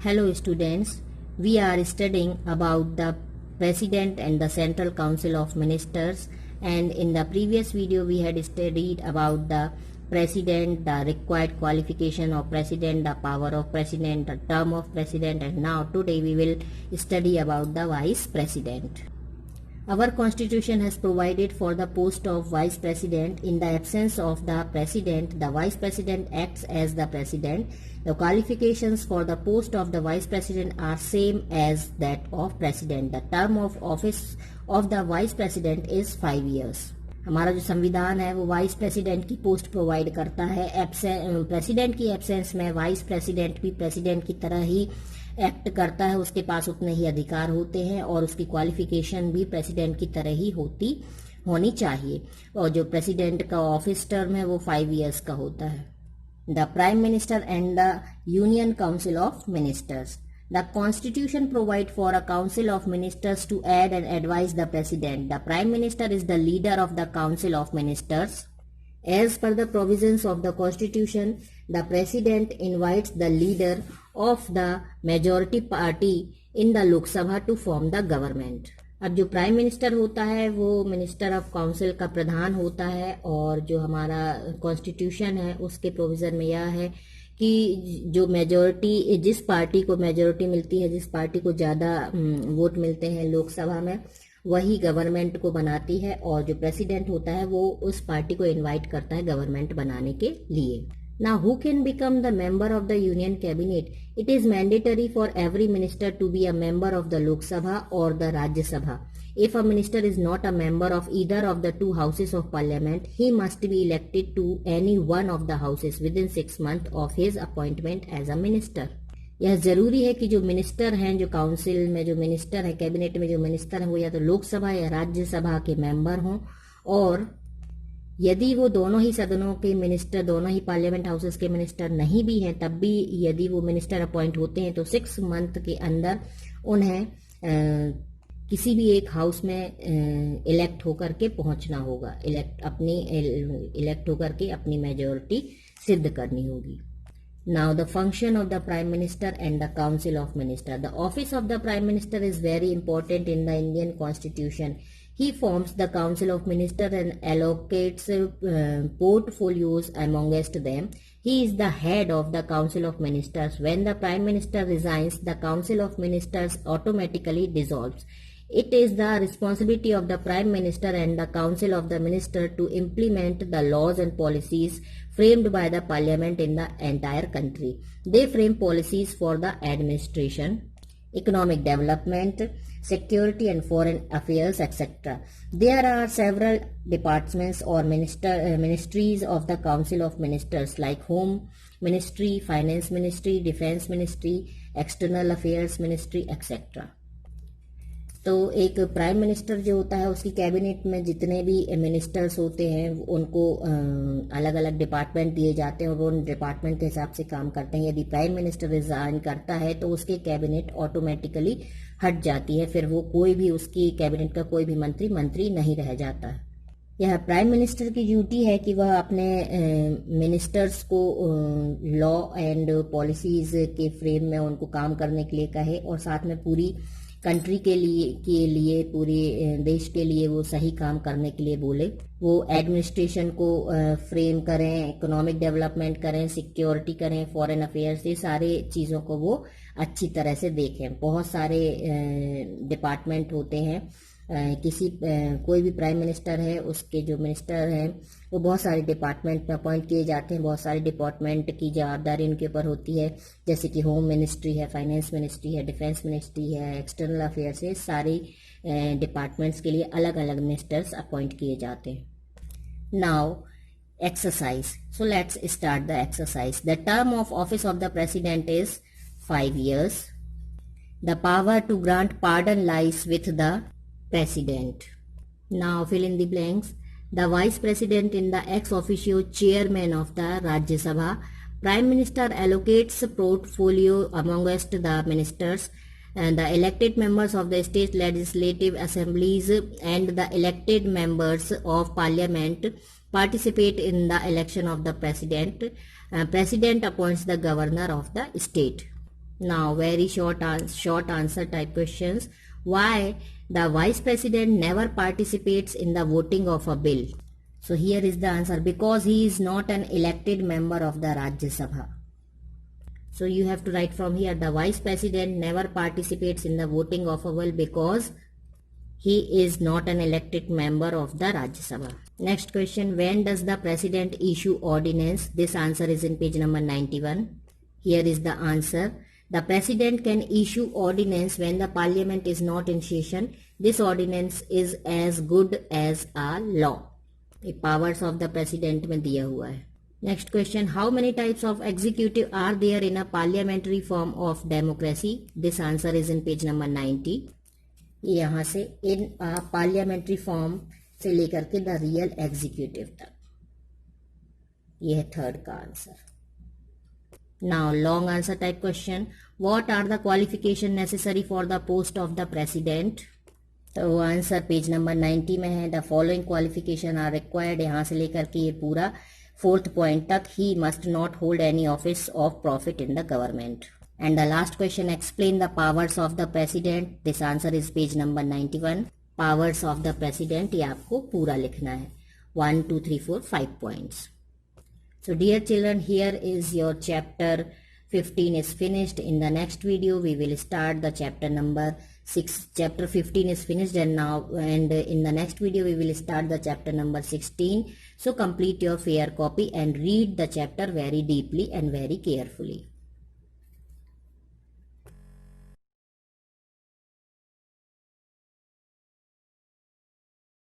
Hello students, we are studying about the President and the Central Council of Ministers, and in the previous video we had studied about the President, the required qualification of President, the power of President, the term of President, and now today we will study about the Vice President. Our constitution has provided for the post of Vice President. In the absence of the President, the Vice President acts as the President. The qualifications for the post of the Vice President are same as that of President. The term of office of the Vice President is 5 years. हमारा जो संविधान है वो vice president की post provide करता है. President की absence में वाइस प्रेसिडेंट भी प्रेसिडेंट की तरह ही एक्ट करता है. उसके पास उतने ही अधिकार होते हैं और उसकी क्वालिफिकेशन भी प्रेसिडेंट की तरह ही होनी चाहिए. और जो प्रेसिडेंट का ऑफिस टर्म है वो 5 इयर्स का होता है. The prime minister and the union council of ministers. The Constitution provides for a Council of Ministers to aid and advise the President. The Prime Minister is the leader of the Council of Ministers. As per the provisions of the Constitution, the President invites the leader of the majority party in the Lok Sabha to form the government. अब जो prime minister होता है वो minister of council का प्रधान होता है, और जो हमारा कॉन्स्टिट्यूशन है उसके प्रोविजन में यह है कि जो मेजोरिटी, जिस पार्टी को मेजोरिटी मिलती है, जिस पार्टी को ज़्यादा वोट मिलते हैं लोकसभा में, वही गवर्नमेंट को बनाती है. और जो प्रेसिडेंट होता है वो उस पार्टी को इनवाइट करता है गवर्नमेंट बनाने के लिए. Now, who can become the member of the Union Cabinet? It is mandatory for every minister to be a member of the Lok Sabha or the Rajya Sabha. If a minister is not a member of either of the two houses of parliament, he must be elected to any one of the houses within 6 months of his appointment as a minister. यह जरूरी है कि जो minister हैं, जो council में जो minister है, कैबिनेट में जो मिनिस्टर है, वो या तो लोकसभा या राज्यसभा के मेंबर हों, और यदि वो दोनों ही सदनों के मिनिस्टर, दोनों ही पार्लियामेंट हाउसेस के मिनिस्टर नहीं भी हैं, तब भी यदि वो मिनिस्टर अपॉइंट होते हैं तो 6 मंथ के अंदर उन्हें किसी भी एक हाउस में इलेक्ट होकर के पहुंचना होगा. इलेक्ट होकर के अपनी मेजोरिटी सिद्ध करनी होगी. Now the function of the Prime Minister and the Council of Ministers. The office of the Prime Minister is very important in the Indian Constitution. He forms the Council of Ministers and allocates portfolios amongst them. He is the head of the Council of Ministers. When the Prime Minister resigns, the Council of Ministers automatically dissolves. It is the responsibility of the Prime Minister and the Council of the Ministers to implement the laws and policies framed by the Parliament in the entire country. They frame policies for the administration, economic development, security and foreign affairs, etc. There are several departments or ministries of the Council of Ministers like Home Ministry, Finance Ministry, Defense Ministry, External Affairs Ministry, etc. तो एक prime minister जो होता है उसकी cabinet में जितने भी ministers होते हैं उनको अलग अलग डिपार्टमेंट दिए जाते हैं और वो उन डिपार्टमेंट के हिसाब से काम करते हैं. यदि प्राइम मिनिस्टर रिजाइन करता है तो उसके कैबिनेट ऑटोमेटिकली हट जाती है, फिर वो कोई भी, उसकी कैबिनेट का कोई भी मंत्री नहीं रह जाता. यह प्राइम मिनिस्टर की ड्यूटी है कि वह अपने मिनिस्टर्स को लॉ एंड पॉलिसीज के फ्रेम में उनको काम करने के लिए कहे, और साथ में पूरी कंट्री के लिए पूरे देश के लिए वो सही काम करने के लिए बोले. वो एडमिनिस्ट्रेशन को फ्रेम करें, इकोनॉमिक डेवलपमेंट करें, सिक्योरिटी करें, फॉरेन अफेयर्स, ये सारे चीज़ों को वो अच्छी तरह से देखें. बहुत सारे डिपार्टमेंट होते हैं. कोई भी प्राइम मिनिस्टर है, उसके जो मिनिस्टर हैं वो बहुत सारे डिपार्टमेंट में अपॉइंट किए जाते हैं. बहुत सारे डिपार्टमेंट की जवाबदारी उनके ऊपर होती है, जैसे कि होम मिनिस्ट्री है, फाइनेंस मिनिस्ट्री है, डिफेंस मिनिस्ट्री है, एक्सटर्नल अफेयर्स है. सारे डिपार्टमेंट्स के लिए अलग अलग मिनिस्टर्स अपॉइंट किए जाते हैं. Now exercise. So let's start the exercise. The term of office of the president is 5 years. The power to grant pardon lies with the president. Now fill in the blanks. The vice president in the ex officio chairman of the Rajya Sabha. Prime Minister allocates portfolio amongst the ministers. And the elected members of the state legislative assemblies and the elected members of parliament participate in the election of the president. President appoints the governor of the state. Now very short answer type questions. Why the vice president never participates in the voting of a bill? So here is the answer, because he is not an elected member of the Rajya Sabha. So you have to write from here, the vice president never participates in the voting of a bill because he is not an elected member of the Rajya Sabha. Next question, when does the president issue ordinance? This answer is in page number 91. Here is the answer. The president can issue ordinance when the parliament is not in session. This ordinance is as good as a law. ये powers of the president में दिया हुआ है. Next question, how many types of executive are there in a parliamentary form of democracy? This answer is in page number 90. यहाँ से in a parliamentary form से लेकर के the real executive तक. ये है थर्ड का answer. Now long answer type question, what are the qualification necessary for the post of the president? तो आंसर पेज नंबर 90 में है. The following qualification are required. यहाँ से लेकर के ये पूरा 4th पॉइंट तक. He must not hold any office of profit in the government. And the last question, explain the powers of the president. This answer is page number 91. Powers of the president ये आपको पूरा लिखना है. 1 2 3 4 5 points. So dear children, here is your chapter 15 is finished. In the next video we will start the chapter number 6. Chapter 15 is finished and in the next video we will start the chapter number 16. So complete your fair copy and read the chapter very deeply and very carefully.